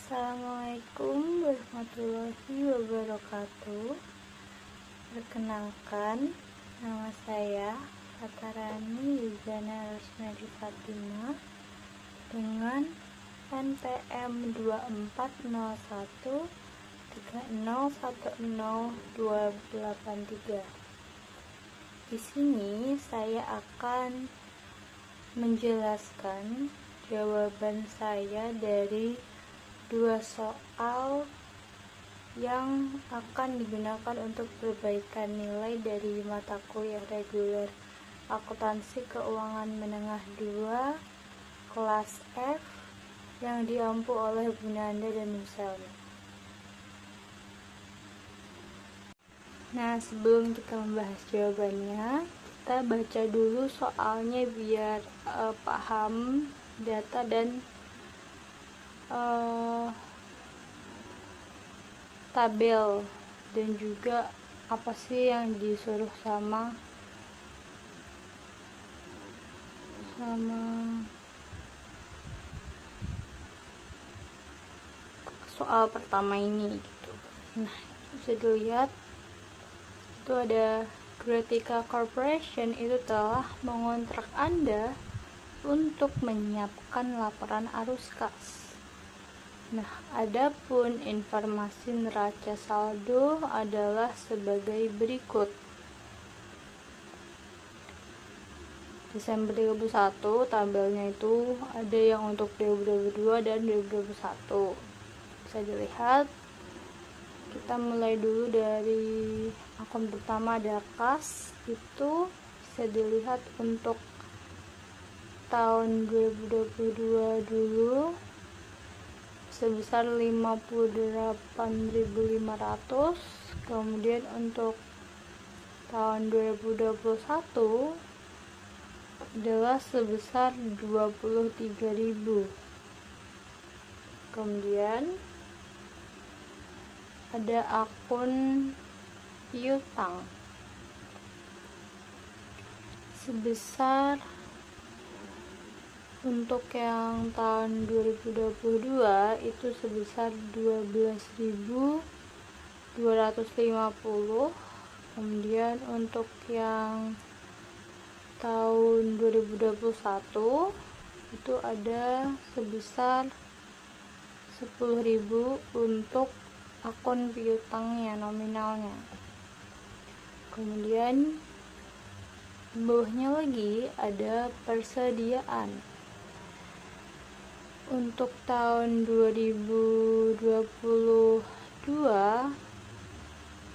Assalamualaikum warahmatullahi wabarakatuh. Perkenalkan, nama saya Fatarani Yuzana Rosmedi Fatimah dengan NPM 240130100283. Di sini saya akan menjelaskan jawaban saya dari dua soal yang akan digunakan untuk perbaikan nilai dari mata kuliah reguler Akuntansi Keuangan Menengah 2 kelas F yang diampu oleh Bunda Anda dan Misalnya. Nah, sebelum kita membahas jawabannya, kita baca dulu soalnya biar paham data dan tabel dan juga apa sih yang disuruh sama soal pertama ini gitu. Nah, bisa dilihat itu ada Gratica Corporation itu telah mengontrak Anda untuk menyiapkan laporan arus kas. Nah, adapun informasi neraca saldo adalah sebagai berikut. Desember 2021 tabelnya itu ada yang untuk 2022 dan 2021. Bisa dilihat, kita mulai dulu dari akun pertama ada kas, itu bisa dilihat untuk tahun 2022 dulu sebesar 58.500. Kemudian untuk tahun 2021 adalah sebesar 23.000. Kemudian ada akun piutang sebesar untuk yang tahun 2022 itu sebesar 12.250. Kemudian untuk yang tahun 2021 itu ada sebesar 10.000 untuk akun piutangnya nominalnya. Kemudian di bawahnya lagi ada persediaan. Untuk tahun 2022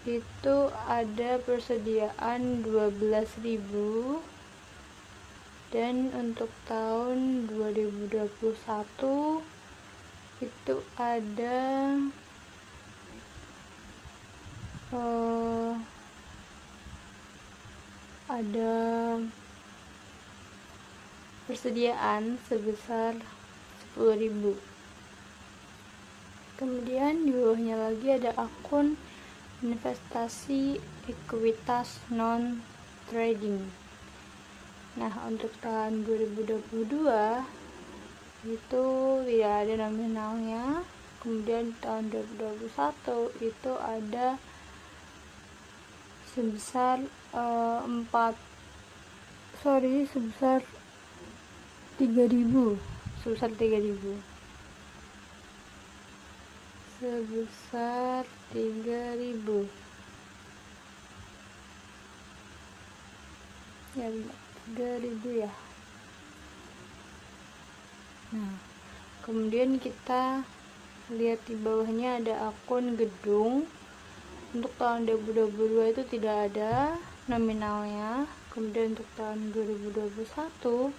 itu ada persediaan 12.000, dan untuk tahun 2021 itu ada persediaan sebesar 10.000. Kemudian di bawahnya lagi ada akun investasi ekuitas non trading. Nah, untuk tahun 2022 itu tidak ada nominalnya. Kemudian tahun 2021 itu ada sebesar 3.000. Ya, 3.000 ya. Nah, kemudian kita lihat di bawahnya ada akun gedung. Untuk tahun 2022 itu tidak ada nominalnya. Kemudian untuk tahun 2021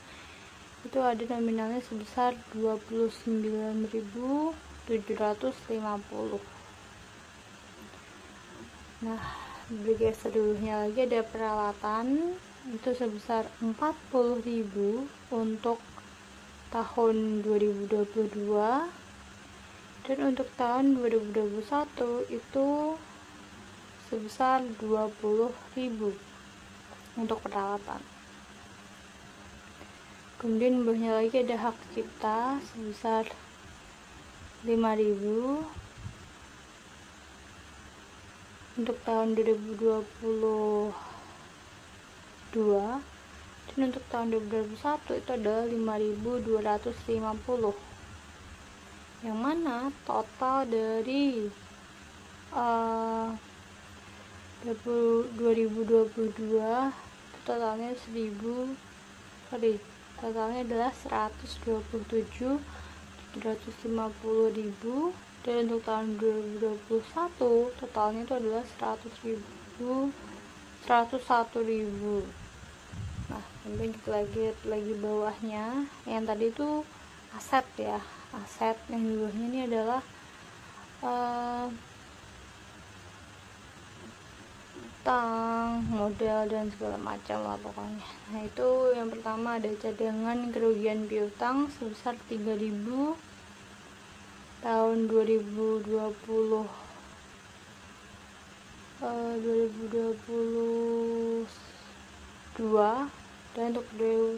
itu ada nominalnya sebesar 29.750. Nah, bergeser dulunya lagi ada peralatan itu sebesar 40.000 untuk tahun 2022, dan untuk tahun 2021 itu sebesar 20.000 untuk peralatan. Kemudian bawahnya lagi ada hak cipta sebesar 5.000 untuk tahun 2022, dan untuk tahun 2021 itu adalah 5.250, yang mana total dari 2022 totalnya totalnya adalah 127.750.000, dan untuk tahun 2021 totalnya itu adalah 101.000. Nah, kemudian kita lihat lagi bawahnya, yang tadi itu aset ya, aset yang di bawahnya ini adalah utang, modal, dan segala macam lah pokoknya. Nah, itu yang pertama ada cadangan kerugian piutang sebesar 3.000 tahun 2022, dan untuk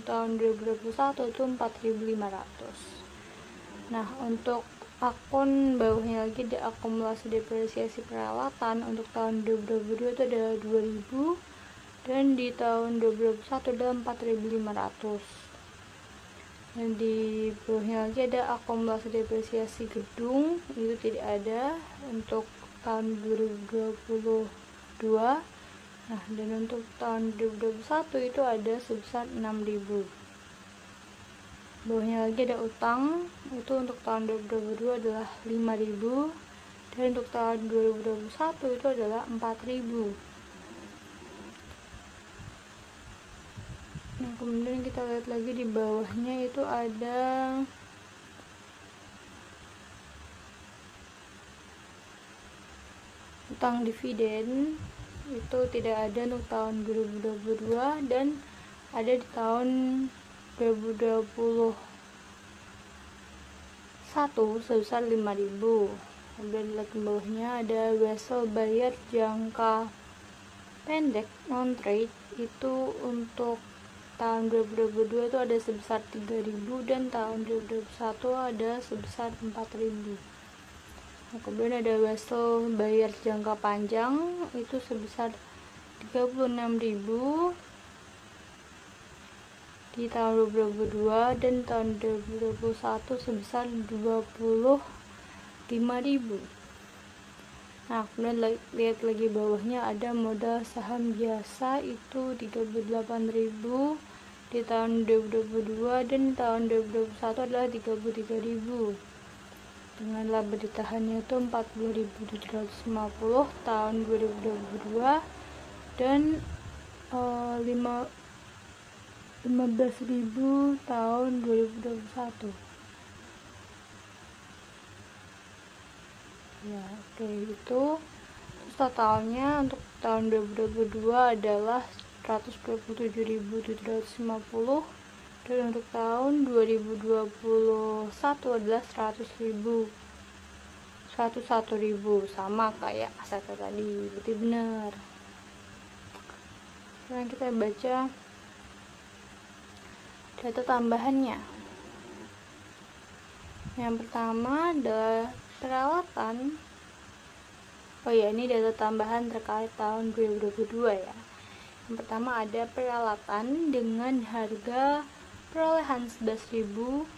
tahun 2021 itu 4.500. Nah, untuk akun bawahnya lagi di akumulasi depresiasi peralatan untuk tahun 2022 itu ada 2.000, dan di tahun 2021 ada 4.500. Dan di bawahnya lagi ada akumulasi depresiasi gedung, itu tidak ada untuk tahun 2022. Nah, dan untuk tahun 2021 itu ada sebesar 6.000. Bawahnya lagi ada utang, itu untuk tahun 2022 adalah 5.000, dan untuk tahun 2021 itu adalah 4.000. Nah, kemudian kita lihat lagi di bawahnya itu ada utang dividen, itu tidak ada untuk tahun 2022 dan ada di tahun 2021 sebesar 5.000. Kemudian lihat ke bawahnya ada wesel bayar jangka pendek non trade, itu untuk tahun 2022 itu ada sebesar 3.000, dan tahun 2021 ada sebesar 4.000. Nah, kemudian ada wesel bayar jangka panjang, itu sebesar 36.000 di tahun 2022, dan tahun 2021 sebesar 25.000. Nah, kemudian lihat lagi bawahnya ada modal saham biasa, itu 38.000 di tahun 2022, dan tahun 2021 adalah 33.000, dengan laba ditahannya itu 40.750 tahun 2022, dan 15.000 tahun 2021. Ya, oke, itu totalnya untuk tahun 2022 adalah 127.750, dan untuk tahun 2021 adalah 101.000, sama kayak asetnya tadi, berarti benar. Sekarang kita baca data tambahannya. Yang pertama adalah peralatan. Oh ya, ini data tambahan terkait tahun 2022 ya. Yang pertama ada peralatan dengan harga perolehan 11.000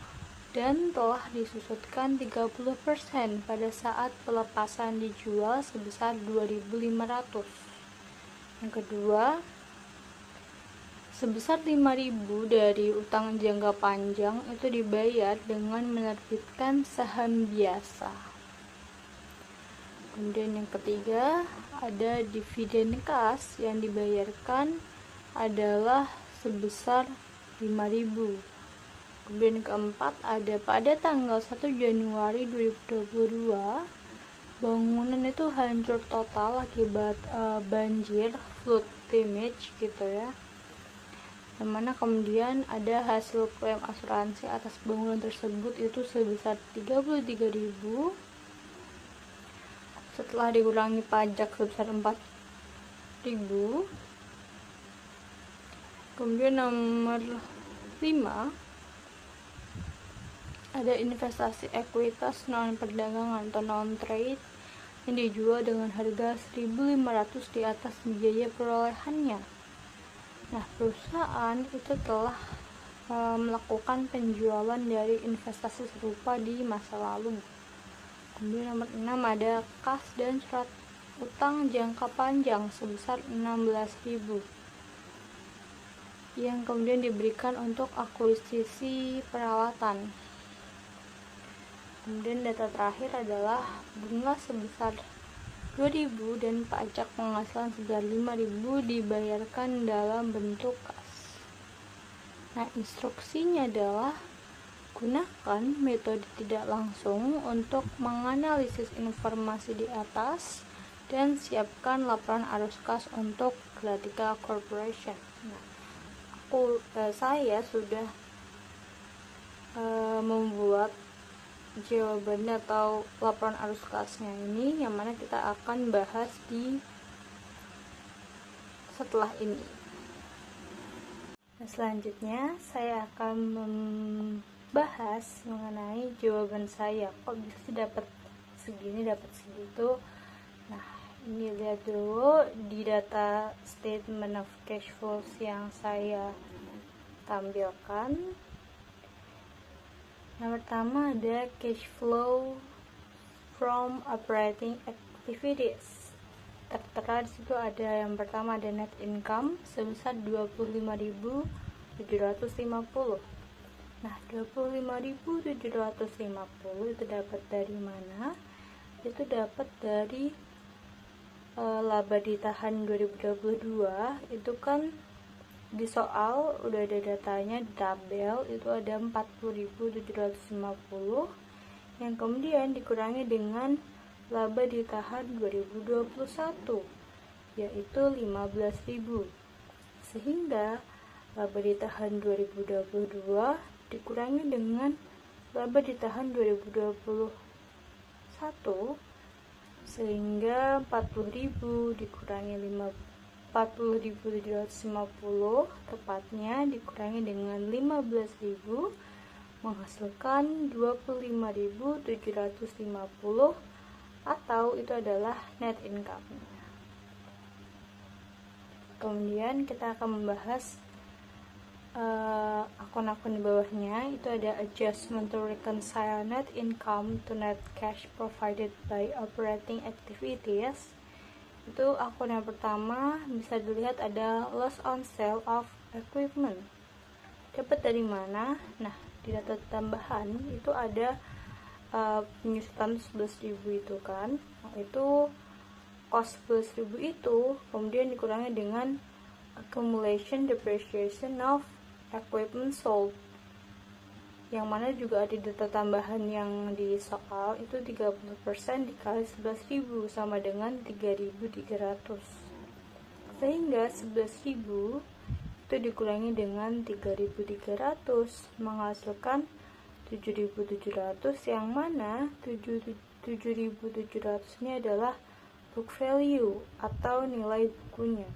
dan telah disusutkan 30% pada saat pelepasan dijual sebesar 2.500. Yang kedua, sebesar 5.000 dari utang jangka panjang itu dibayar dengan menerbitkan saham biasa. Kemudian yang ketiga, ada dividen kas yang dibayarkan adalah sebesar 5.000. Kemudian keempat, ada pada tanggal 1 Januari 2022 bangunan itu hancur total akibat banjir, flood damage gitu ya. Yang mana kemudian ada hasil klaim asuransi atas bangunan tersebut itu sebesar 33.000 setelah dikurangi pajak sebesar 4.000. Kemudian nomor 5 ada investasi ekuitas non perdagangan atau non trade yang dijual dengan harga 1.500 di atas biaya perolehannya. Nah, perusahaan itu telah melakukan penjualan dari investasi serupa di masa lalu. Kemudian nomor 6 ada kas dan surat utang jangka panjang sebesar 16.000 yang kemudian diberikan untuk akuisisi peralatan. Kemudian data terakhir adalah bunga sebesar 2.000 dan pajak penghasilan sebesar 5.000 dibayarkan dalam bentuk kas. Nah, instruksinya adalah gunakan metode tidak langsung untuk menganalisis informasi di atas dan siapkan laporan arus kas untuk Gradica Corporation. Nah, saya sudah membuat jawabannya atau laporan arus kasnya ini, yang mana kita akan bahas di setelah ini. Nah, selanjutnya saya akan membahas mengenai jawaban saya, kok bisa sih dapat segini, dapat segitu. Nah, ini lihat dulu di data statement of cash flows yang saya tampilkan. Yang pertama ada cash flow from operating activities. Tertera di situ ada yang pertama ada net income sebesar 25.750. Nah, 25.750 itu dapat dari mana? Itu dapat dari laba ditahan 2022. Itu kan di soal udah ada datanya di tabel, itu ada 40.750 yang kemudian dikurangi dengan laba ditahan 2021 yaitu 15.000, sehingga laba ditahan 2022 dikurangi dengan laba ditahan 2021 sehingga 40.000 dikurangi 40.750 tepatnya dikurangi dengan 15.000 menghasilkan 25.750 atau itu adalah net income. Kemudian kita akan membahas akun-akun di bawahnya. Itu ada adjustment to reconcile net income to net cash provided by operating activities. Itu akun yang pertama bisa dilihat ada loss on sale of equipment. Dapat dari mana? Nah, di data tambahan itu ada penyusutan 11.000 itu kan. Nah, itu cost 11.000 itu kemudian dikurangi dengan accumulation depreciation of equipment sold, yang mana juga ada data tambahan yang di soal itu 30% dikali 11.000 sama dengan 3.300, sehingga 11.000 itu dikurangi dengan 3.300 menghasilkan 7.700, yang mana 7.700 ini adalah book value atau nilai bukunya.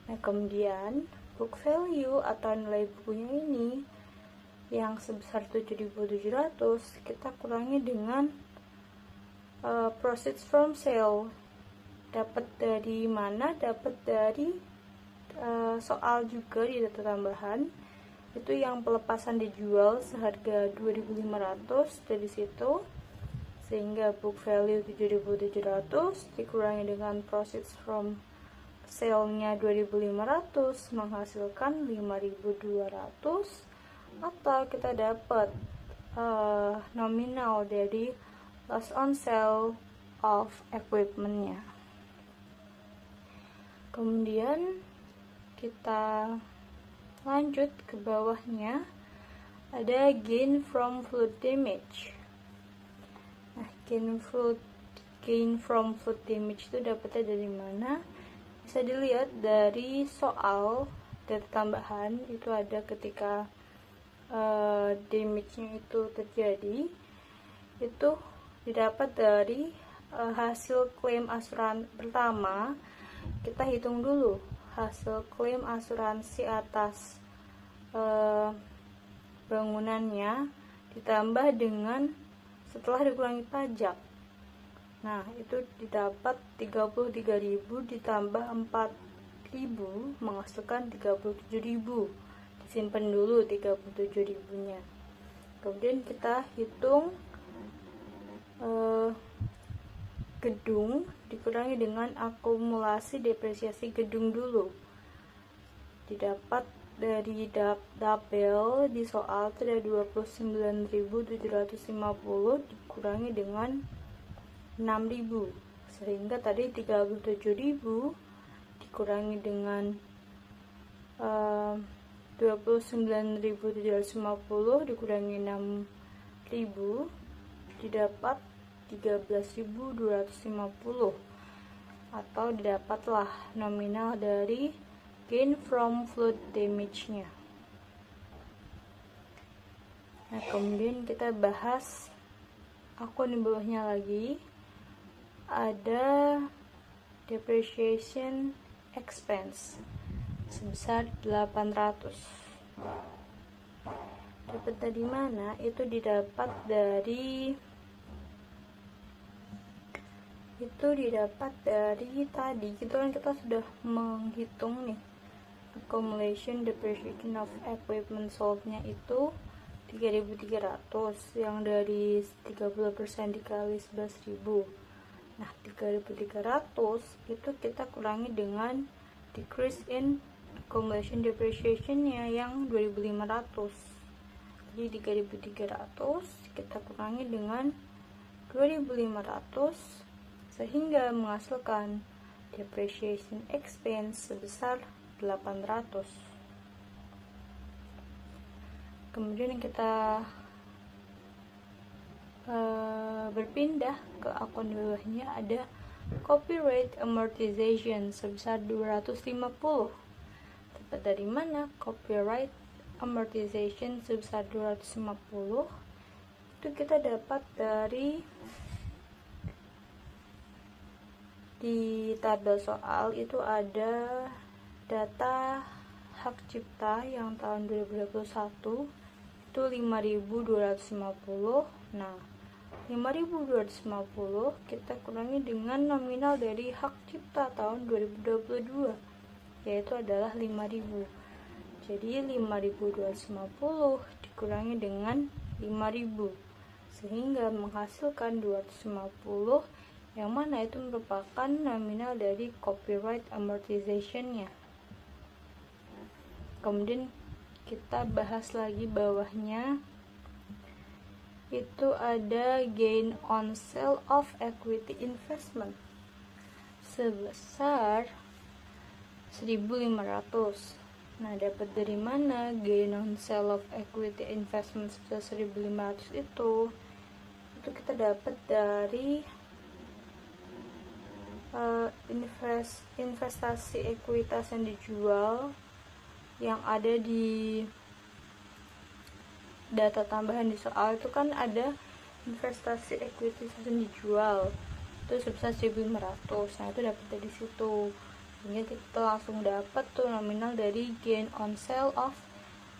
Nah, kemudian book value atau nilai bukunya ini yang sebesar 7.700 kita kurangi dengan proceeds from sale. Dapat dari mana? Dapat dari soal juga di data tambahan. Itu yang pelepasan dijual seharga 2.500 dari situ, sehingga book value 7.700 dikurangi dengan proceeds from sale-nya 2.500 menghasilkan 5.200, atau kita dapat nominal dari loss on sale of equipment-nya. Kemudian kita lanjut ke bawahnya, ada gain from flood damage. Nah, gain from flood damage itu dapatnya dari mana? Bisa dilihat dari soal data tambahan, itu ada ketika damage-nya itu terjadi, itu didapat dari hasil klaim asuransi. Pertama, kita hitung dulu hasil klaim asuransi atas bangunannya ditambah dengan setelah dikurangi pajak. Nah, itu didapat 33.000 ditambah 4.000 menghasilkan 37.000. Disimpan dulu 37.000-nya. Kemudian kita hitung gedung dikurangi dengan akumulasi depresiasi gedung dulu. Didapat dari tabel di soal itu ada 29.750 dikurangi dengan 6.000, sehingga tadi 37.000 dikurangi dengan 29.750 dikurangi 6.000 didapat 13.250, atau didapatlah nominal dari gain from flood damage-nya. Nah, kemudian kita bahas akun di bawahnya lagi. Ada depreciation expense sebesar 800. Dapat dari mana? Itu didapat dari tadi gitu kan, kita sudah menghitung nih accumulation depreciation of equipment sold-nya itu 3.300, yang dari 30% dikali 11.000. Nah, 3.300 itu kita kurangi dengan decrease in accumulation depreciation-nya yang 2.500. Jadi 3.300 kita kurangi dengan 2.500 sehingga menghasilkan depreciation expense sebesar 800. Kemudian kita berpindah ke akun di bawahnya, ada copyright amortization sebesar 250. Dapat dari mana copyright amortization sebesar 250? Itu kita dapat dari di tabel soal itu ada data hak cipta yang tahun 2021 itu 5.250. Nah, 5.250 kita kurangi dengan nominal dari hak cipta tahun 2022, yaitu adalah 5.000. Jadi 5.250 dikurangi dengan 5.000 sehingga menghasilkan 250, yang mana itu merupakan nominal dari copyright amortization-nya. Kemudian kita bahas lagi bawahnya, itu ada gain on sale of equity investment sebesar 1.500. Nah, dapat dari mana gain on sale of equity investment sebesar 1.500 itu kita dapat dari investasi ekuitas yang dijual, yang ada di data tambahan di soal itu kan ada investasi ekuitas yang dijual itu sebesar 1.500. Nah, itu dapat dari situ, sehingga kita langsung dapat tuh nominal dari gain on sale of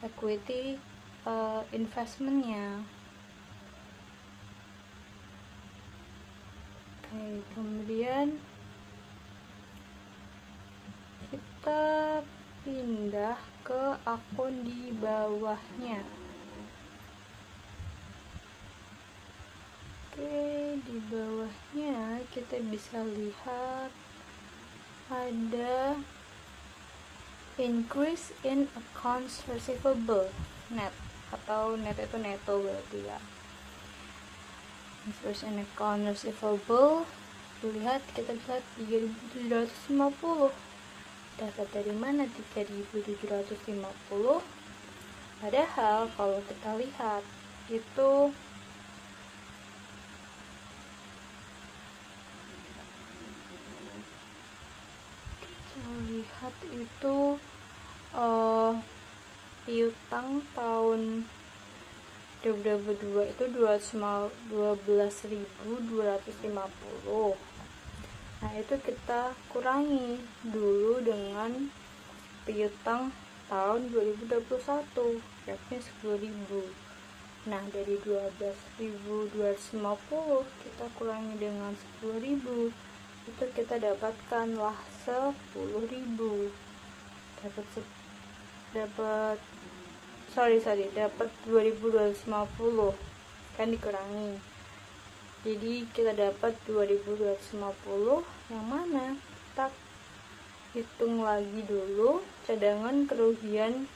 equity investmentnya. Oke, kemudian kita pindah ke akun di bawahnya. Oke, di bawahnya kita bisa lihat ada increase in accounts receivable net, atau net itu neto berarti ya. Increase in accounts receivable, kita bisa 3.750. Dapat dari mana 3.750? Padahal kalau kita lihat itu piutang tahun 2022 itu 12.250. Nah, itu kita kurangi dulu dengan piutang tahun 2021, berarti 10.000. Nah, dari 12.250 kita kurangi dengan 10.000, itu kita dapatkanlah 10.000. Dapat 2.250 kan dikurangi, jadi kita dapat 2.250, yang mana kita hitung lagi dulu cadangan kerugian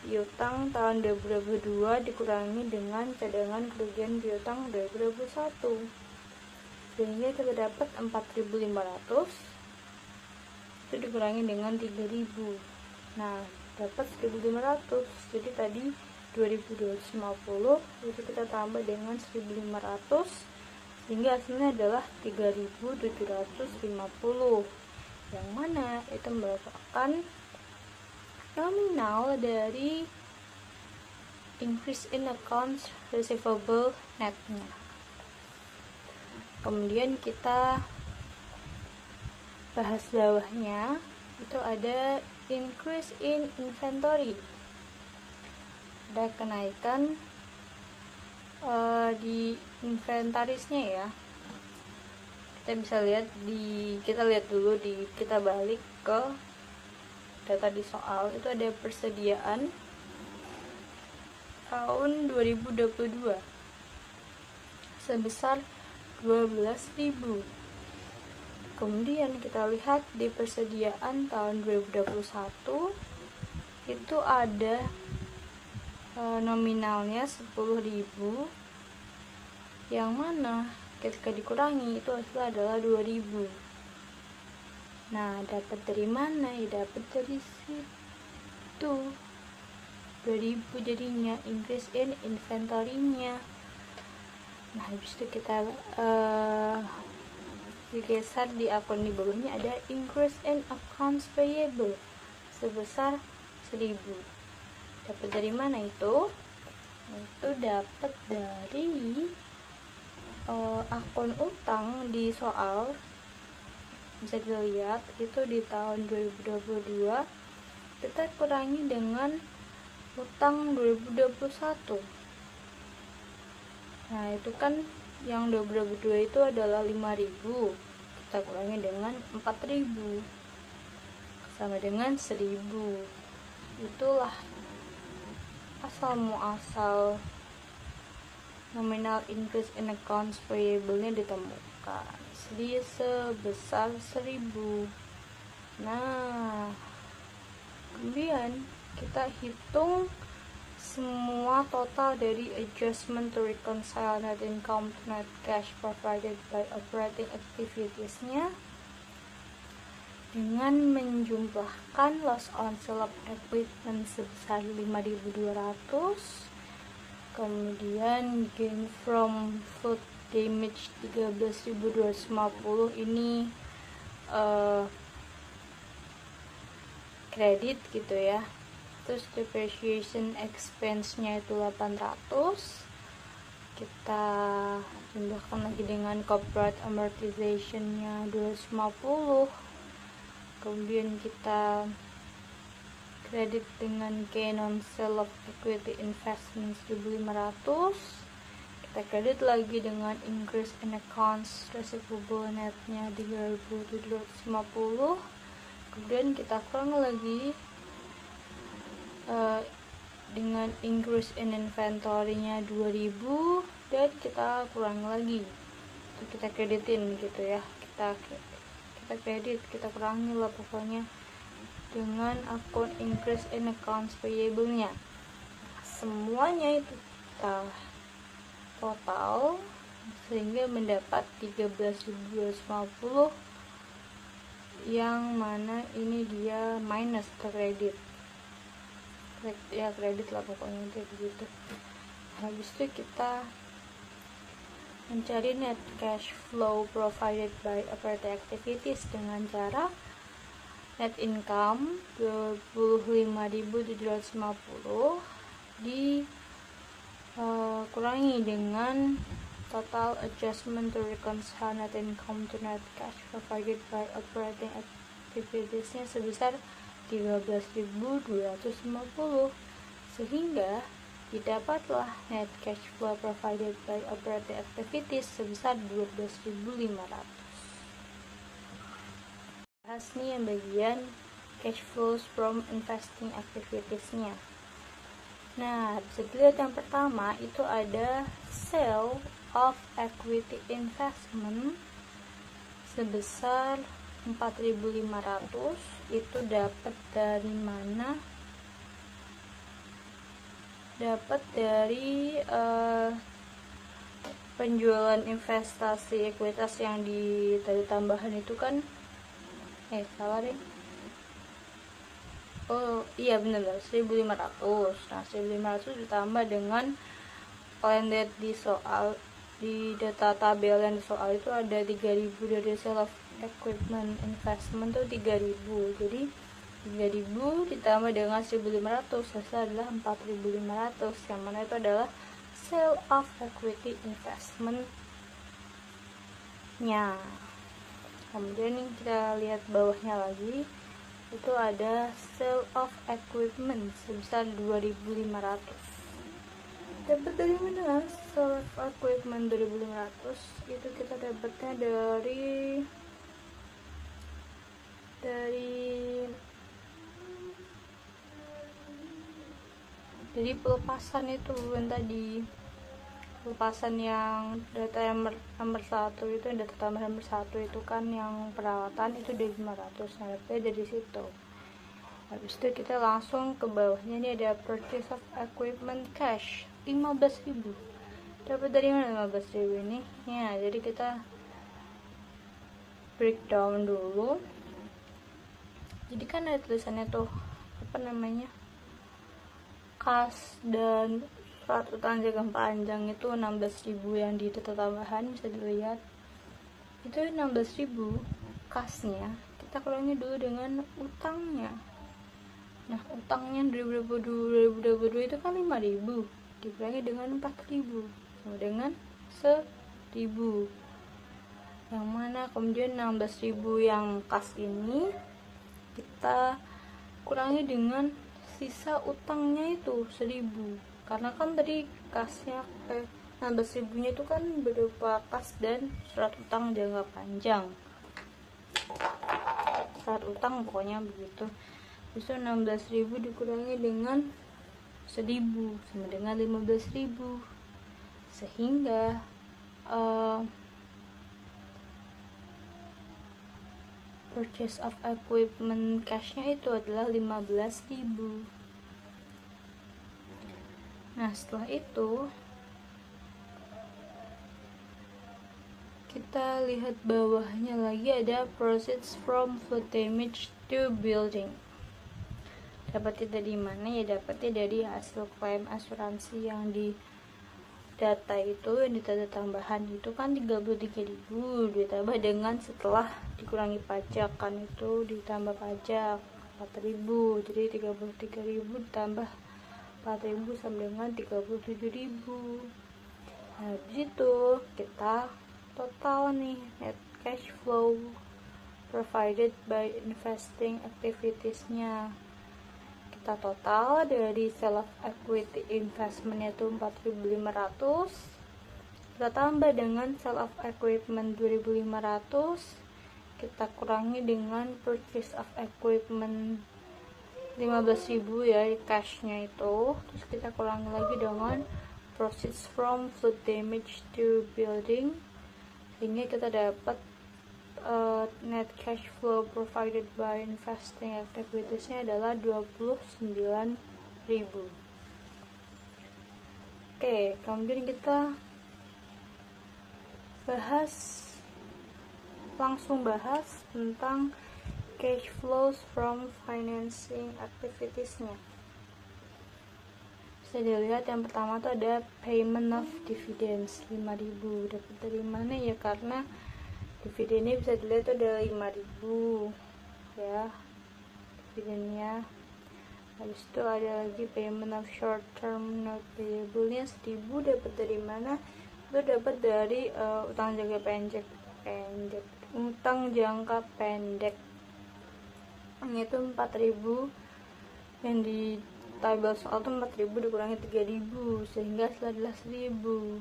piutang tahun 2022 dikurangi dengan cadangan kerugian piutang 2021, sehingga kita dapat 4.500 itu dikurangi dengan 3.000. Nah, dapat 1.500. Jadi tadi 2.250 itu kita tambah dengan 1.500, sehingga hasilnya adalah 3.750, yang mana itu merupakan nominal dari increase in accounts receivable netnya. Kemudian kita bahas bawahnya, itu ada increase in inventory, ada kenaikan di inventarisnya ya. Kita lihat dulu kita balik ke data di soal, itu ada persediaan tahun 2022 sebesar 12.000. Kemudian kita lihat di persediaan tahun 2021 itu ada nominalnya 10.000, yang mana ketika dikurangi itu hasilnya adalah 2.000. Nah, dapat dari mana? Ya dapat dari situ, 2.000 jadinya increase in inventory-nya. Nah, habis itu kita digeser di akun di bawahnya ada increase in accounts payable sebesar 1.000. Dapat dari mana itu? Itu dapat dari akun utang di soal. Bisa dilihat itu di tahun 2022 kita kurangi dengan utang 2021. Nah, itu kan yang 2022 itu adalah 5.000, kita kurangi dengan 4.000 sama dengan 1.000. Itulah asal muasal nominal increase in accounts payable-nya ditemukan, jadi sebesar 1.000. Nah, kemudian kita hitung semua total dari adjustment to reconcile net income to net cash provided by operating activities-nya dengan menjumlahkan loss on sale of equipment sebesar 5.200, kemudian gain from food damage 13.250 ini kredit gitu ya. Terus depreciation expense-nya itu 800, kita tambahkan lagi dengan corporate amortization-nya 250, kemudian kita kredit dengan gain on sale of equity investment 1.500, kita kredit lagi dengan increase in accounts receivable netnya 3.750, kemudian kita kurang lagi dengan increase in inventory-nya 2.000, dan kita kurang lagi, kita kreditin gitu ya, kita kredit, kita kurangi lah pokoknya dengan akun increase in accounts payable-nya. Semuanya itu kita total sehingga mendapat 13.250, yang mana ini dia minus ke kredit ya, kredit lah pokoknya kayak begitu. Habis itu kita mencari net cash flow provided by operating activities dengan cara net income 25.750 dikurangi dengan total adjustment to reconcile net income to net cash provided by operating activities-nya sebesar 13.250, sehingga didapatlah net cash flow provided by operating activities sebesar 12.500. Bahas nih yang bagian cash flows from investing activities-nya. Nah, bisa dilihat yang pertama itu ada sale of equity investment sebesar 4.500. Itu dapat dari mana? Dapat dari penjualan investasi ekuitas yang di tadi tambahan itu kan salah deh. Oh iya benar 1.500. Nah 1.500 ditambah dengan landed di soal, di data tabel yang di soal itu ada 3.000 dari sale of equipment investment tuh 3.000. Jadi 3.000 ditambah dengan 1.500 hasilnya adalah 4.500, yang mana itu adalah sale of equity investment nya. Kemudian nih kita lihat bawahnya lagi, itu ada sale of equipment sebesar 2.500. Dapat dari mana sale of equipment 2.500? Itu kita dapatnya dari pelepasan itu yang tadi, pelepasan yang data yang nomor 1 itu, yang data tambahan nomor 1 itu kan yang perawatan itu dari 500. Nah dari situ. Habis itu kita langsung ke bawahnya, ini ada purchase of equipment cash 15.000. Dapat dari mana 15.000 ini? Ya, jadi kita breakdown dulu. Jadi kan ada tulisannya tuh apa namanya, kas dan surat utang jangka panjang itu 16.000 yang di data tambahan, bisa dilihat itu 16.000 kasnya. Kita kurangi dulu dengan utangnya. Nah utangnya 2022 itu kan 5.000 dikurangi dengan 4.000 sama dengan 1.000, yang mana kemudian 16.000 yang kas ini kita kurangi dengan sisa utangnya itu 1.000, karena kan tadi kasnya 16.000 nya itu kan berupa kas dan surat utang jangka panjang, surat utang pokoknya begitu. Itu 16.000 dikurangi dengan 1.000 sama dengan 15.000, sehingga purchase of equipment cashnya itu adalah 15.000. Nah setelah itu kita lihat bawahnya lagi, ada proceeds from flood damage to building. Dapatnya dari mana? Ya dapatnya dari hasil klaim asuransi yang di data itu, yang di data tambahan itu kan 33.000 ditambah dengan setelah dikurangi pajak, kan itu ditambah pajak 4.000, jadi 33.000 ditambah 4.000 sama dengan 37.000. Nah disitu kita total nih net cash flow provided by investing activities-nya. Kita total dari sale of equity investment itu 4.500, kita tambah dengan sale of equipment 2.500, kita kurangi dengan purchase of equipment 15.000 ya cashnya itu, terus kita kurangi lagi dengan proceeds from flood damage to building, sehingga kita dapat net cash flow provided by investing activities-nya adalah 29.000. Oke, kemudian kita langsung bahas tentang cash flows from financing activities-nya. Bisa dilihat yang pertama tuh ada payment of dividends 5.000. Dapat dari mana ya? Karena dividennya bisa dilihat tuh ada 5.000 ya dividennya. Habis itu ada lagi payment of short term note payable nya 1.000. Dapat dari mana? Itu dapat dari utang jangka pendek, utang jangka pendek itu 4.000 yang di tabel soal tuh 4.000 dikurangi 3.000 sehingga adalah 1.000.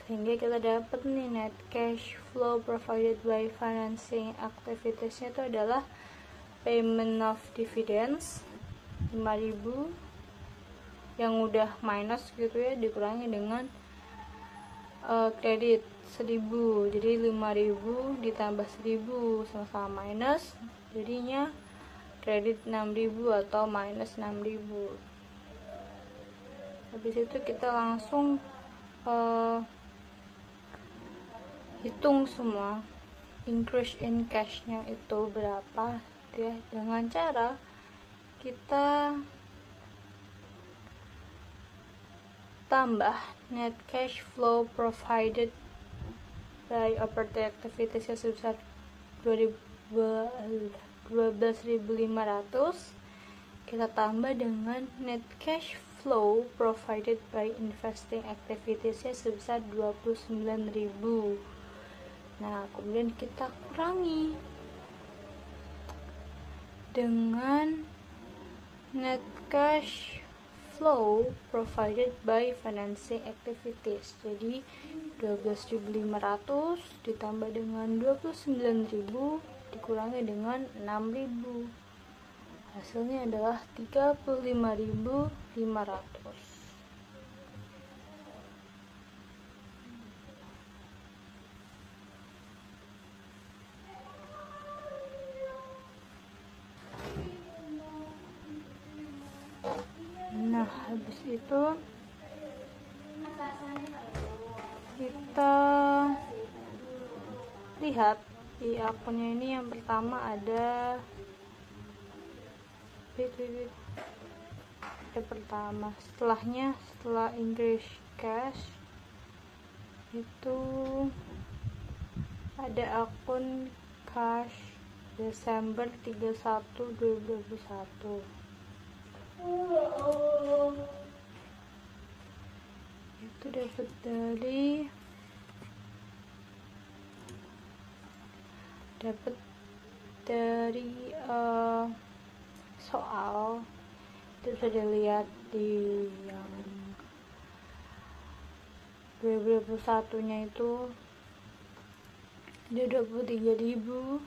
Sehingga kita dapat nih net cash flow provided by financing activities-nya itu adalah payment of dividends 5.000 yang udah minus gitu ya, dikurangi dengan kredit 1.000. Jadi 5.000 ditambah 1.000 sama-sama minus, jadinya kredit 6.000 atau minus 6.000. Habis itu kita langsung hitung semua increase in cash-nya itu berapa ya, dengan cara kita tambah net cash flow provided by operating activities yang sebesar 12.500 kita tambah dengan net cash flow provided by investing activities yang sebesar 29.000. Nah, kemudian kita kurangi dengan net cash flow provided by financing activities. Jadi 12.500 ditambah dengan 29.000 dikurangi dengan 6.000. Hasilnya adalah 35.500. Nah, habis itu kita lihat di akunnya ini. Yang pertama ada setelah increase cash itu ada akun cash Desember 31 2021. Itu dapat dari soal itu bisa dilihat di yang 2021 nya itu dia 23.000.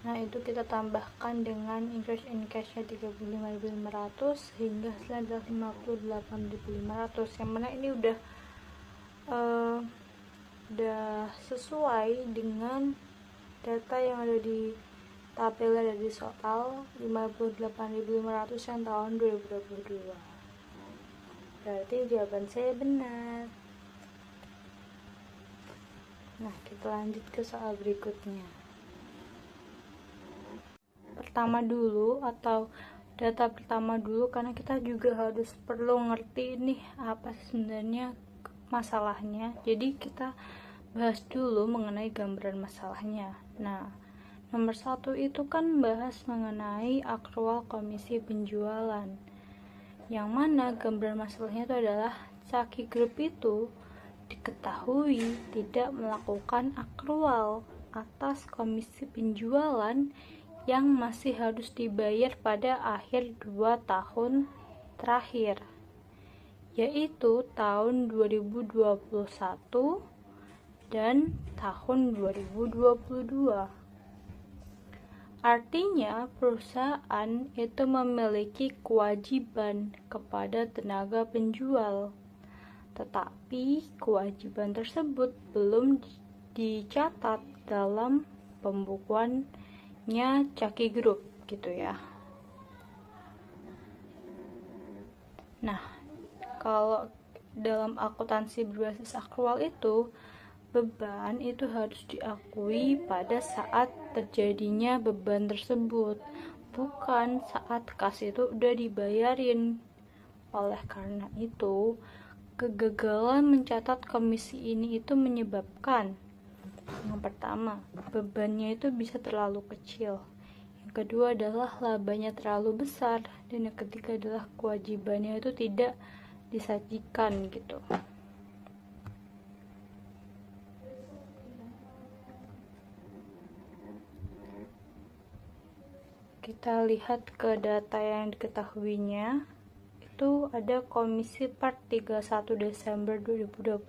Nah, itu kita tambahkan dengan increase in cash nya 35.500 sehingga hasilnya adalah 58.500, yang mana ini udah sesuai dengan data yang ada di tabel ada di soal 58.500 yang tahun 2022. Berarti jawaban saya benar. Nah, kita lanjut ke soal berikutnya. Pertama dulu atau data pertama dulu, karena kita juga harus perlu ngerti nih apa sebenarnya masalahnya. Jadi kita bahas dulu mengenai gambaran masalahnya. Nah, nomor 1 itu kan bahas mengenai akrual komisi penjualan, yang mana gambaran masalahnya itu adalah Chucky Group itu diketahui tidak melakukan akrual atas komisi penjualan yang masih harus dibayar pada akhir 2 tahun terakhir, yaitu tahun 2021 dan tahun 2022. Artinya perusahaan itu memiliki kewajiban kepada tenaga penjual, tetapi kewajiban tersebut belum dicatat dalam pembukuannya Chucky Group gitu ya. Nah, kalau dalam akuntansi berbasis akrual itu, beban itu harus diakui pada saat terjadinya beban tersebut, bukan saat kas itu udah dibayarin. Oleh karena itu, kegagalan mencatat komisi ini itu menyebabkan, yang pertama, bebannya itu bisa terlalu kecil. Yang kedua adalah labanya terlalu besar. Dan yang ketiga adalah kewajibannya itu tidak disajikan gitu. kita lihat ke data yang diketahuinya, itu ada komisi per 31 Desember 2021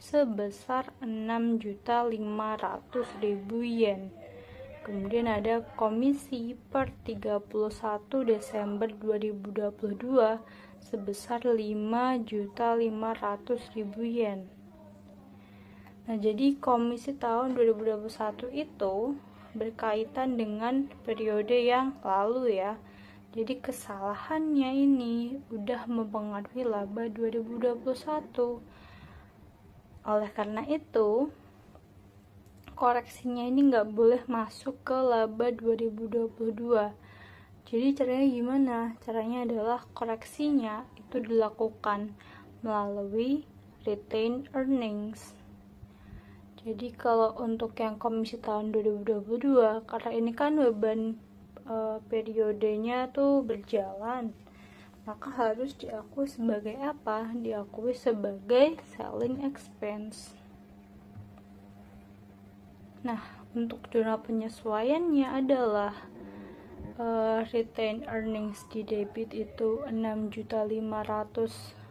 sebesar 6.500.000 yen. Kemudian ada komisi per 31 Desember 2022 sebesar 5.500.000 yen. Nah, jadi komisi tahun 2021 itu berkaitan dengan periode yang lalu ya. Jadi kesalahannya ini udah mempengaruhi laba 2021. Oleh karena itu, koreksinya ini nggak boleh masuk ke laba 2022. Jadi caranya gimana? Caranya adalah koreksinya itu dilakukan melalui retained earnings. Jadi kalau untuk yang komisi tahun 2022, karena ini kan beban periodenya tuh berjalan, maka harus diakui sebagai apa? Diakui sebagai selling expense. Nah, untuk jurnal penyesuaiannya adalah retained earnings di debit itu 6.500.000.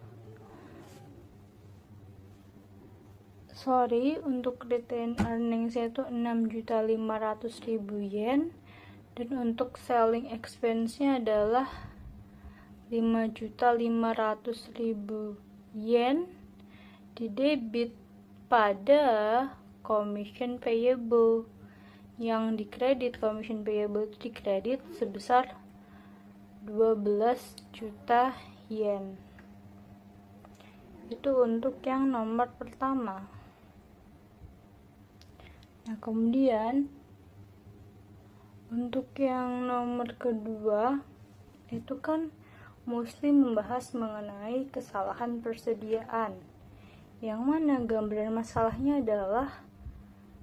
Untuk retained earnings itu 6.500.000 yen, dan untuk selling expense-nya adalah 5.500.000 yen di debit pada commission payable. Yang dikredit, commission payable itu dikredit sebesar 12 juta yen. Itu untuk yang nomor pertama. Nah, kemudian untuk yang nomor kedua itu kan mostly membahas mengenai kesalahan persediaan, yang mana gambaran masalahnya adalah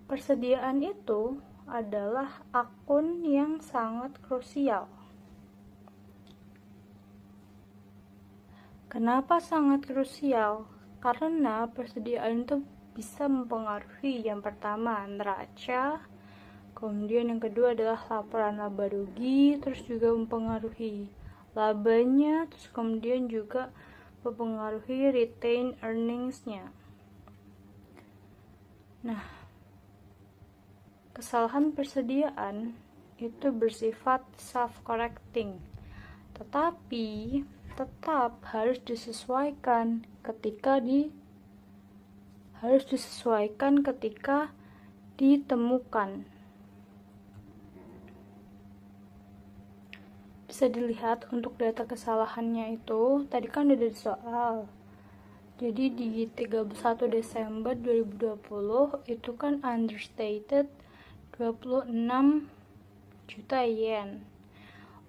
persediaan itu adalah akun yang sangat krusial. Kenapa sangat krusial? Karena persediaan itu bisa mempengaruhi yang pertama neraca, kemudian yang kedua adalah laporan laba rugi, terus juga mempengaruhi labanya, terus kemudian juga mempengaruhi retained earnings-nya. Nah, kesalahan persediaan itu bersifat self-correcting, tetapi tetap harus disesuaikan ketika ditemukan. Bisa dilihat untuk data kesalahannya itu, tadi kan udah di soal. Jadi di 31 Desember 2020 itu kan understated 26 juta yen.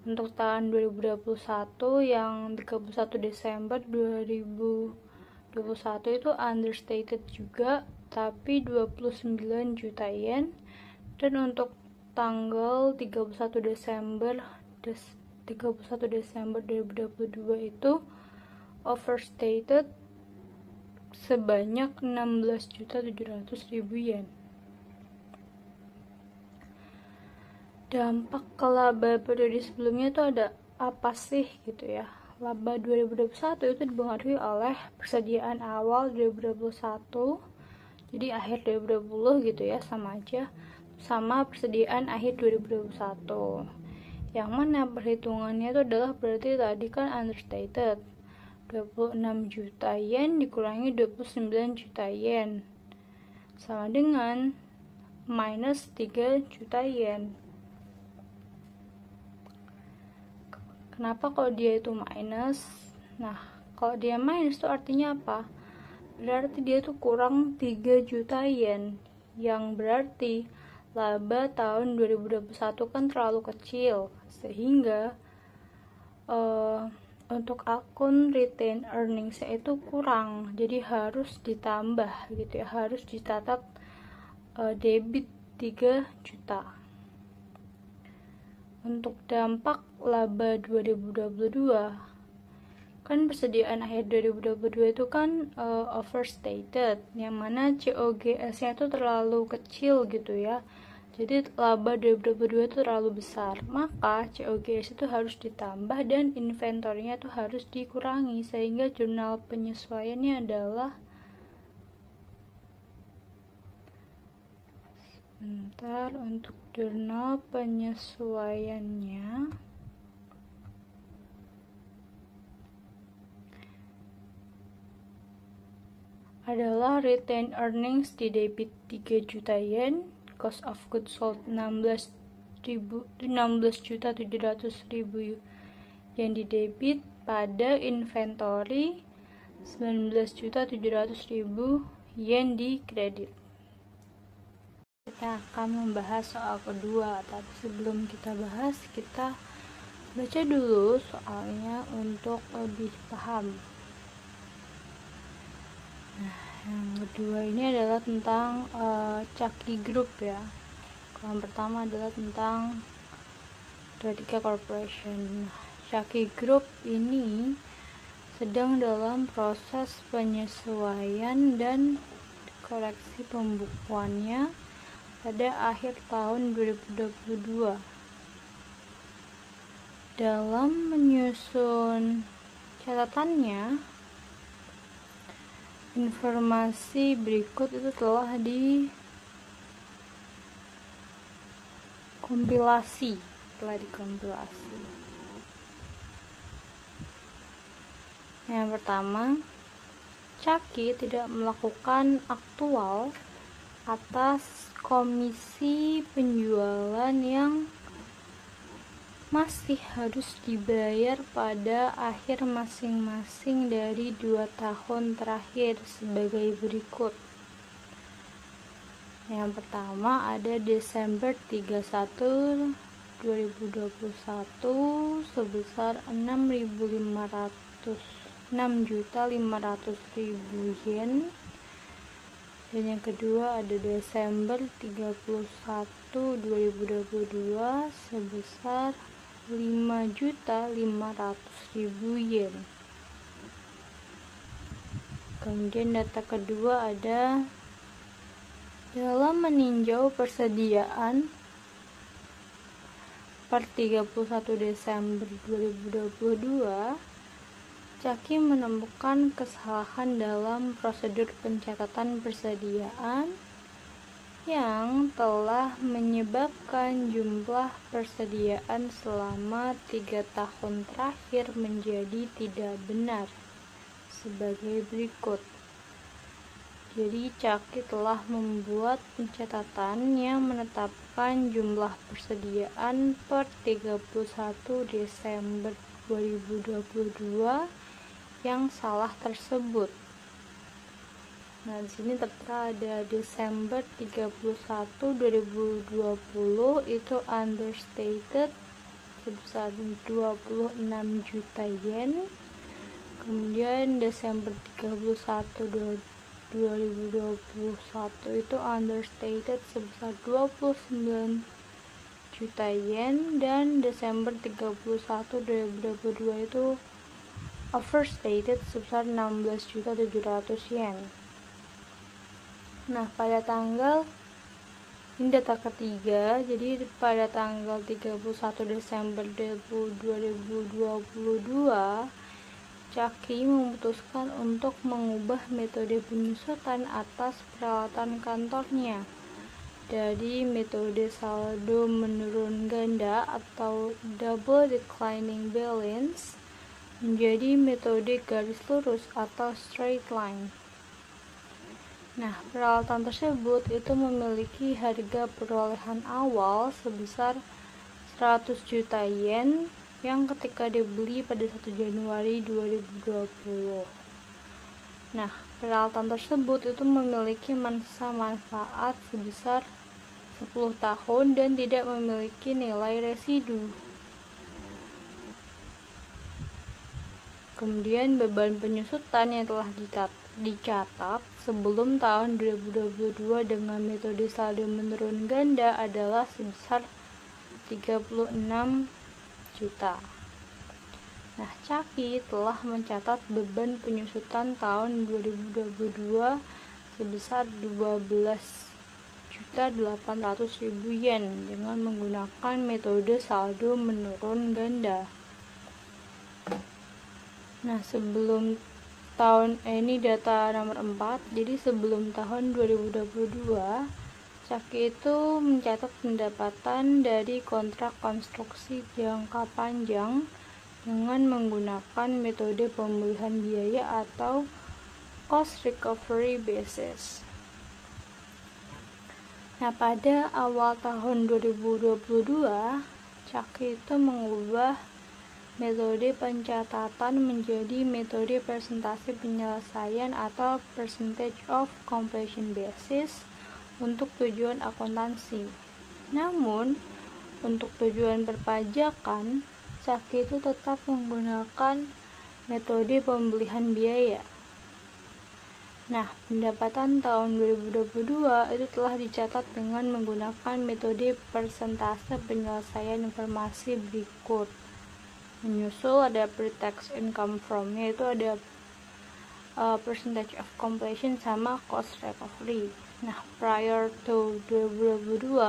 Untuk tahun 2021 yang 31 Desember 2021 itu understated juga, tapi 29 juta yen. Dan untuk tanggal 31 Desember 2022 itu overstated sebanyak 16.700.000 yen. Dampak ke laba periode sebelumnya itu ada apa sih gitu ya. Laba 2021 itu dipengaruhi oleh persediaan awal 2021, jadi akhir 2020 gitu ya, sama aja sama persediaan akhir 2021, yang mana perhitungannya itu adalah berarti tadi kan understated 26 juta yen dikurangi 29 juta yen sama dengan minus 3 juta yen. Kenapa kalau dia itu minus? Nah, kalau dia minus itu artinya apa? Berarti dia itu kurang 3 juta yen, yang berarti laba tahun 2021 kan terlalu kecil, sehingga untuk akun retained earnings itu kurang, jadi harus ditambah gitu ya, harus dicatat debit 3 juta. Untuk dampak laba 2022, kan persediaan akhir 2022 itu kan overstated, yang mana COGS-nya itu terlalu kecil gitu ya, Jadi laba 2022 itu terlalu besar, maka COGS itu harus ditambah dan inventornya itu harus dikurangi, sehingga jurnal penyesuaiannya adalah untuk jurnal penyesuaiannya adalah retained earnings di debit 3 juta yen, cost of goods sold 16.700.000 yen di debit, pada inventory 19.700.000 yen di kredit. Kita akan membahas soal kedua, tapi sebelum kita bahas, kita baca dulu soalnya untuk lebih paham. Nah, yang kedua ini adalah tentang Chucky Group ya. Yang pertama adalah tentang Radika Corporation. Chucky Group ini sedang dalam proses penyesuaian dan koreksi pembukuannya pada akhir tahun 2022. Dalam menyusun catatannya, informasi berikut itu telah dikompilasi. Yang pertama, Chucky tidak melakukan aktual atas komisi penjualan yang masih harus dibayar pada akhir masing-masing dari 2 tahun terakhir sebagai berikut. Yang pertama ada Desember 31 2021 sebesar 6.500.000 yen. Dan yang kedua ada Desember 31 2022 sebesar 5.500.000 yen. Kemudian data kedua ada dalam meninjau persediaan per 31 Desember 2022, Chucky menemukan kesalahan dalam prosedur pencatatan persediaan yang telah menyebabkan jumlah persediaan selama 3 tahun terakhir menjadi tidak benar sebagai berikut. Jadi Chucky telah membuat pencatatan yang menetapkan jumlah persediaan per 31 Desember 2022 yang salah tersebut. Nah, di sini tertera ada Desember 31 2020 itu understated sebesar 26 juta yen. Kemudian Desember 31 2021 itu understated sebesar 29 juta yen, dan Desember 31 2022 itu overstated sebesar 16.700 yen. Nah, pada tanggal ini data ketiga, jadi pada tanggal 31 Desember 2022 Chucky memutuskan untuk mengubah metode penyusutan atas peralatan kantornya dari metode saldo menurun ganda atau double declining balance menjadi metode garis lurus atau straight line. Nah, peralatan tersebut itu memiliki harga perolehan awal sebesar 100 juta yen yang ketika dibeli pada 1 Januari 2020. Nah, peralatan tersebut itu memiliki masa manfaat sebesar 10 tahun dan tidak memiliki nilai residu. Kemudian beban penyusutan yang telah dicatat sebelum tahun 2022 dengan metode saldo menurun ganda adalah sebesar 36 juta. Nah, Chucky telah mencatat beban penyusutan tahun 2022 sebesar 12 14.800.000 yen dengan menggunakan metode saldo menurun ganda. Nah, sebelum ini data nomor 4. Jadi sebelum tahun 2022, Caki itu mencatat pendapatan dari kontrak konstruksi jangka panjang dengan menggunakan metode pemulihan biaya atau cost recovery basis. Nah, pada awal tahun 2022, Caki itu mengubah metode pencatatan menjadi metode persentase penyelesaian atau percentage of completion basis untuk tujuan akuntansi. Namun, untuk tujuan perpajakan, Caki itu tetap menggunakan metode pemulihan biaya. Nah, pendapatan tahun 2022 itu telah dicatat dengan menggunakan metode persentase penyelesaian informasi berikut. Menyusul ada pre-tax income from, yaitu ada percentage of completion sama cost recovery. Nah, prior to 2022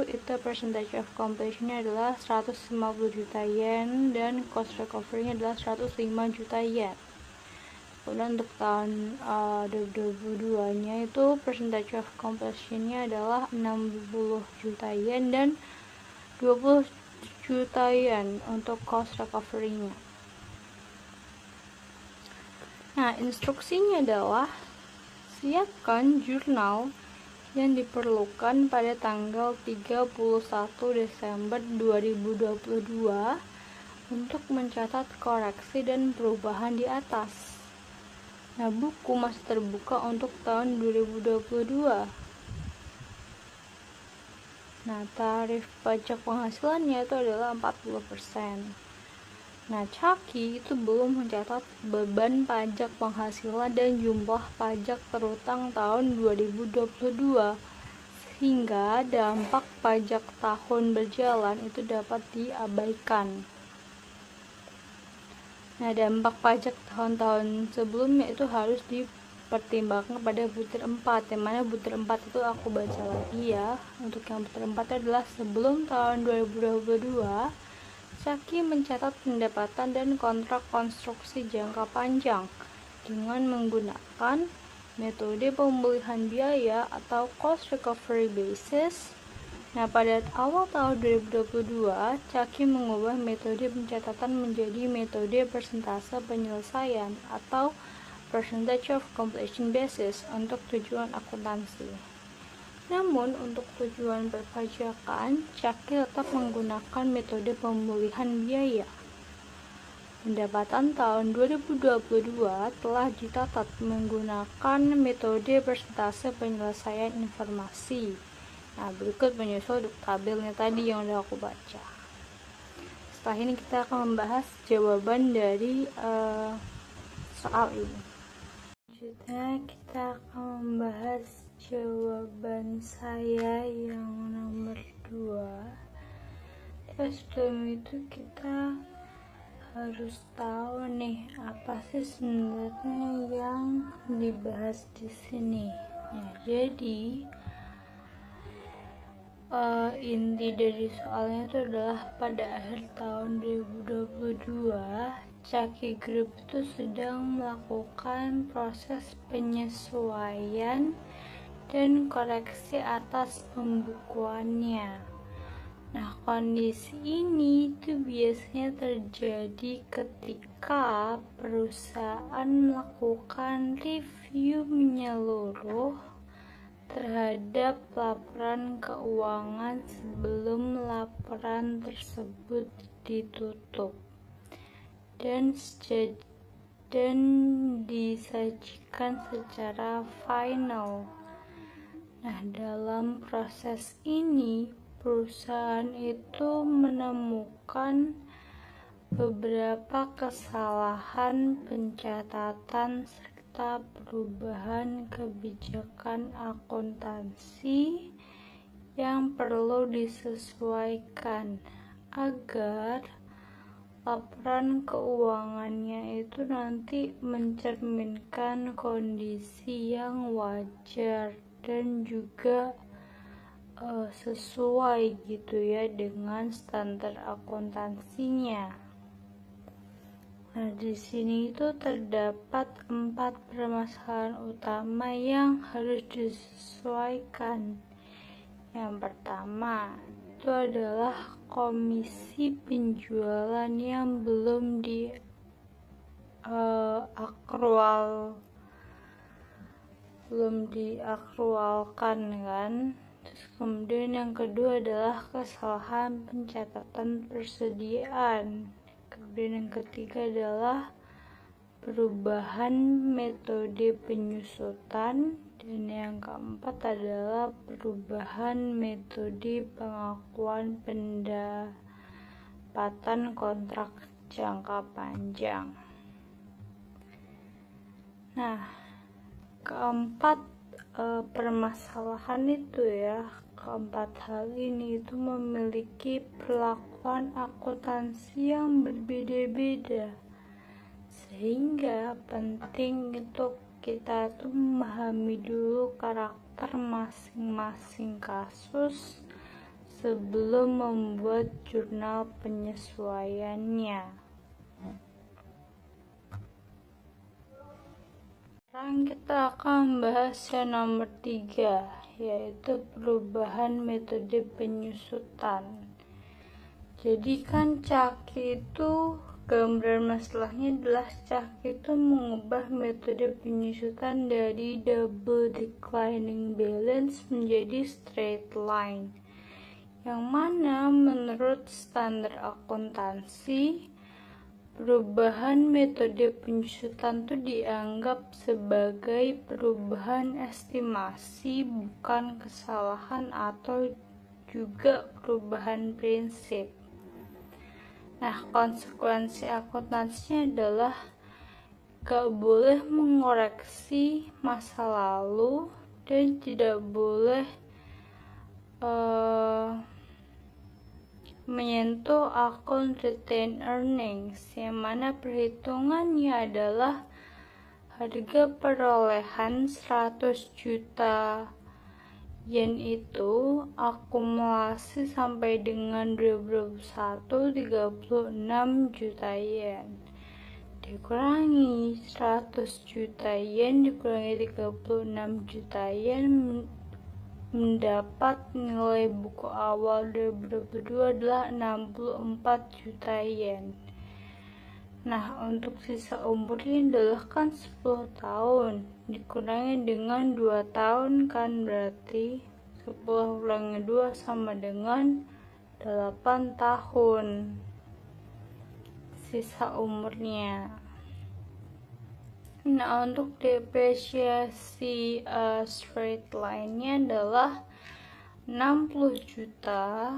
itu percentage of completion-nya adalah 150 juta yen dan cost recovery-nya adalah 105 juta yen. Kemudian untuk tahun 2022-nya itu percentage of completion-nya adalah 60 juta yen dan 20 juta yen untuk cost recovery-nya. Nah, instruksinya adalah siapkan jurnal yang diperlukan pada tanggal 31 Desember 2022 untuk mencatat koreksi dan perubahan di atas. Nah, buku masih terbuka untuk tahun 2022. Nah, tarif pajak penghasilannya itu adalah 40%. Nah, Caki itu belum mencatat beban pajak penghasilan dan jumlah pajak terutang tahun 2022, sehingga dampak pajak tahun berjalan itu dapat diabaikan. Nah, dampak pajak tahun-tahun sebelumnya itu harus dipertimbangkan pada butir 4, yang mana butir 4 itu aku baca lagi ya. Untuk yang butir 4 adalah sebelum tahun 2022, Caki mencatat pendapatan dan kontrak konstruksi jangka panjang dengan menggunakan metode pemulihan biaya atau cost recovery basis. Nah, pada awal tahun 2022, Caki mengubah metode pencatatan menjadi metode persentase penyelesaian atau percentage of completion basis untuk tujuan akuntansi. Namun, untuk tujuan perpajakan, Caki tetap menggunakan metode pemulihan biaya. Pendapatan tahun 2022 telah dicatat menggunakan metode persentase penyelesaian informasi. Nah, berikut menyusul tabelnya tadi yang udah aku baca. Setelah ini kita akan membahas jawaban dari soal ini. Selanjutnya kita akan membahas jawaban saya yang nomor 2. Sebelum itu kita harus tahu nih apa sih sebenarnya yang dibahas di sini. Nah, jadi inti dari soalnya itu adalah pada akhir tahun 2022 Caki Group itu sedang melakukan proses penyesuaian dan koreksi atas pembukuannya. Nah, kondisi ini itu biasanya terjadi ketika perusahaan melakukan review menyeluruh terhadap laporan keuangan sebelum laporan tersebut ditutup dan disajikan secara final. Nah, dalam proses ini perusahaan itu menemukan beberapa kesalahan pencatatan serta perubahan kebijakan akuntansi yang perlu disesuaikan agar laporan keuangannya itu nanti mencerminkan kondisi yang wajar dan juga sesuai gitu ya dengan standar akuntansinya. Nah, di sini itu terdapat 4 permasalahan utama yang harus disesuaikan. Yang pertama, itu adalah komisi penjualan yang belum diakrualkan kan. Terus kemudian yang kedua adalah kesalahan pencatatan persediaan. Kemudian yang ketiga adalah perubahan metode penyusutan, dan yang keempat adalah perubahan metode pengakuan pendapatan kontrak jangka panjang. Nah, keempat permasalahan itu ya, keempat hal ini itu memiliki perlakuan akuntansi yang berbeda-beda, sehingga penting untuk kita tuh memahami dulu karakter masing-masing kasus sebelum membuat jurnal penyesuaiannya. Sekarang kita akan membahas yang nomor 3, yaitu perubahan metode penyusutan. Jadi kan Caki itu, gambaran masalahnya adalah Caki itu mengubah metode penyusutan dari double declining balance menjadi straight line, yang mana menurut standar akuntansi perubahan metode penyusutan itu dianggap sebagai perubahan estimasi, bukan kesalahan atau juga perubahan prinsip. Nah, konsekuensi akuntansinya adalah gak boleh mengoreksi masa lalu dan tidak boleh menyentuh akun retained earnings, yang mana perhitungannya adalah harga perolehan 100 juta yen itu akumulasi sampai dengan 2021 36 juta yen, dikurangi 100 juta yen dikurangi 36 juta yen, mendapat nilai buku awal 2022 adalah 64 juta yen. Nah, untuk sisa umurnya adalah kan 10 tahun dikurangi dengan 2 tahun kan, berarti 10 kurangi 2 sama dengan 8 tahun sisa umurnya. Nah, untuk depresiasi straight line-nya adalah 60 juta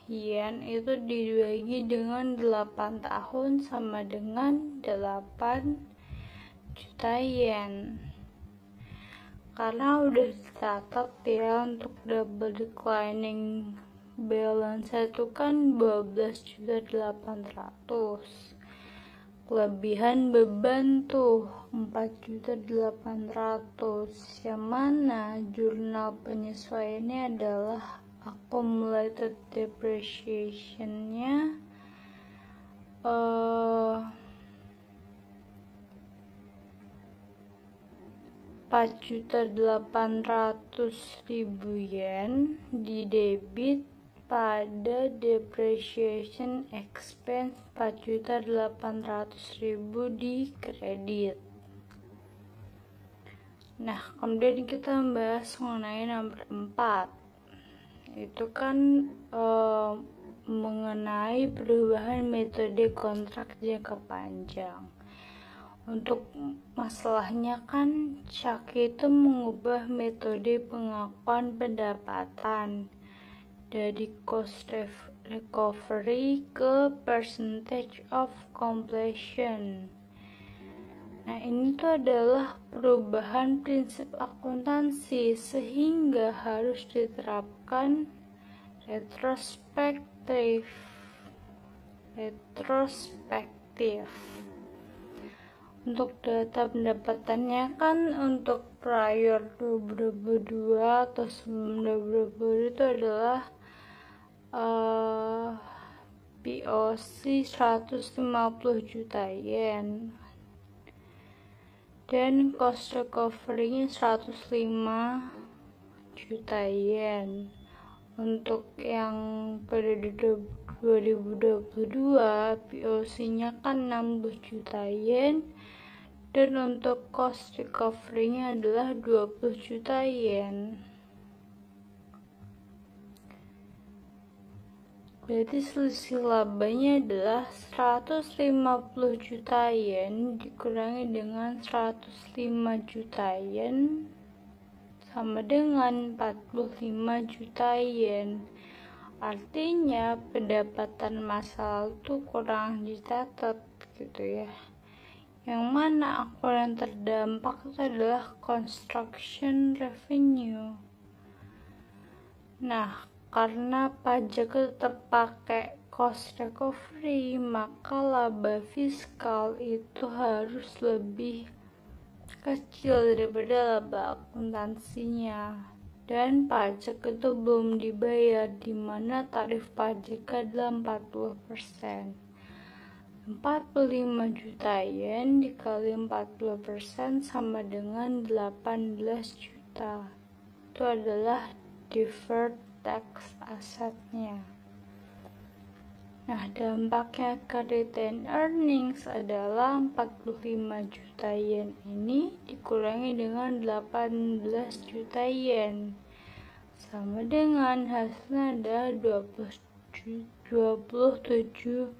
yen itu dibagi dengan 8 tahun sama dengan 8 juta yen. Karena udah dicatat ya, untuk double declining balance itu kan 12.800.000. Kelebihan beban tuh 4.800.000, yang mana jurnal penyesuaiannya adalah accumulated depreciation-nya 4.800.000 yen di debit pada depreciation expense 4.800.000 di kredit. Nah, kemudian kita membahas mengenai nomor 4. Itu kan mengenai perubahan metode kontrak jangka panjang. Untuk masalahnya kan Caki itu mengubah metode pengakuan pendapatan dari cost recovery ke percentage of completion. Nah, ini tuh adalah perubahan prinsip akuntansi, sehingga harus diterapkan retrospektif. retrospektif. Untuk data pendapatannya kan untuk prior 2022 atau sebelum 2020 itu adalah POC 150 juta yen dan cost recovery-nya 105 juta yen. Untuk yang periode 2022 POC-nya kan 60 juta yen dan untuk cost recovery-nya adalah 20 juta yen. Berarti selisih labanya adalah 150 juta yen dikurangi dengan 105 juta yen sama dengan 45 juta yen. Artinya pendapatan masa lalu tuh kurang dicatat gitu ya. Yang mana akun yang terdampak itu adalah construction revenue. Nah, karena pajak tetap pakai cost recovery, maka laba fiskal itu harus lebih kecil daripada laba akuntansinya. Dan pajak itu belum dibayar, di mana tarif pajak adalah 40%. 45 juta yen dikali 40% sama dengan 18 juta. Itu adalah deferred tax asetnya. Nah, dampaknya ke retained earnings adalah 45 juta yen ini dikurangi dengan 18 juta yen sama dengan hasilnya adalah 27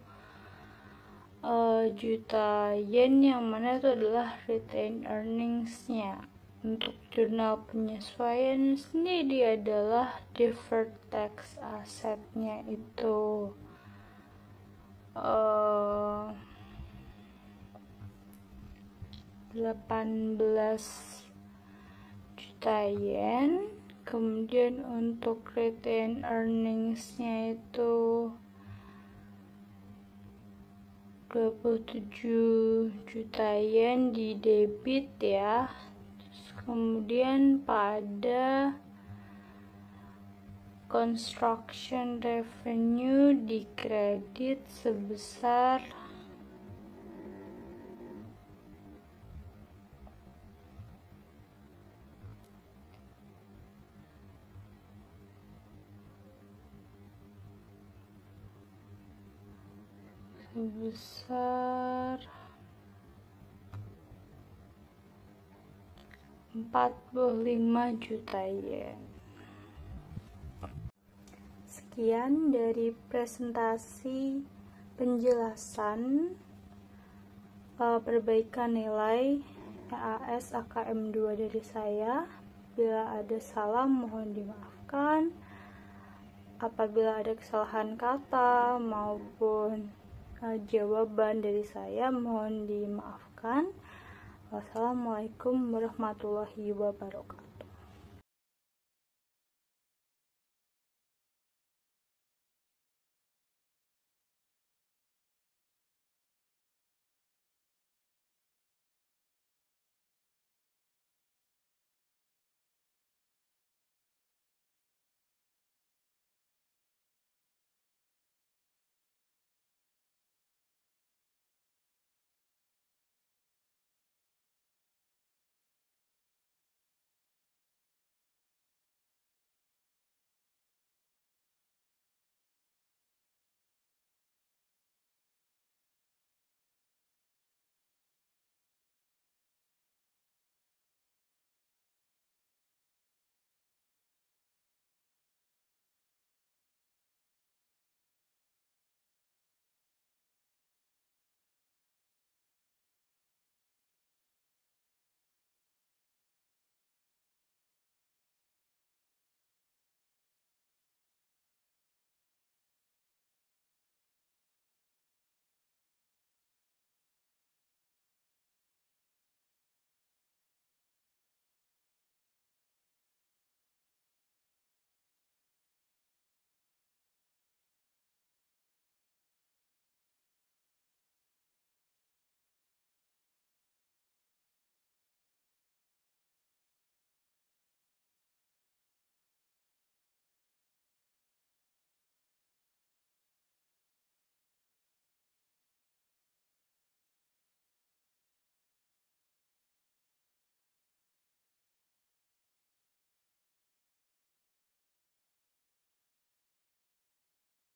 juta yen, yang mana itu adalah retained earnings-nya. Untuk jurnal penyesuaian sendiri adalah deferred tax asetnya itu 18 juta yen. Kemudian untuk retained earnings-nya itu 27 juta yen di debit ya. Terus kemudian pada construction revenue di kredit sebesar 45 juta yen. Sekian dari presentasi penjelasan perbaikan nilai EAS AKM 2 dari saya. Bila ada salah mohon dimaafkan. Apabila ada kesalahan kata maupun jawaban dari saya mohon dimaafkan. Wassalamualaikum warahmatullahi wabarakatuh.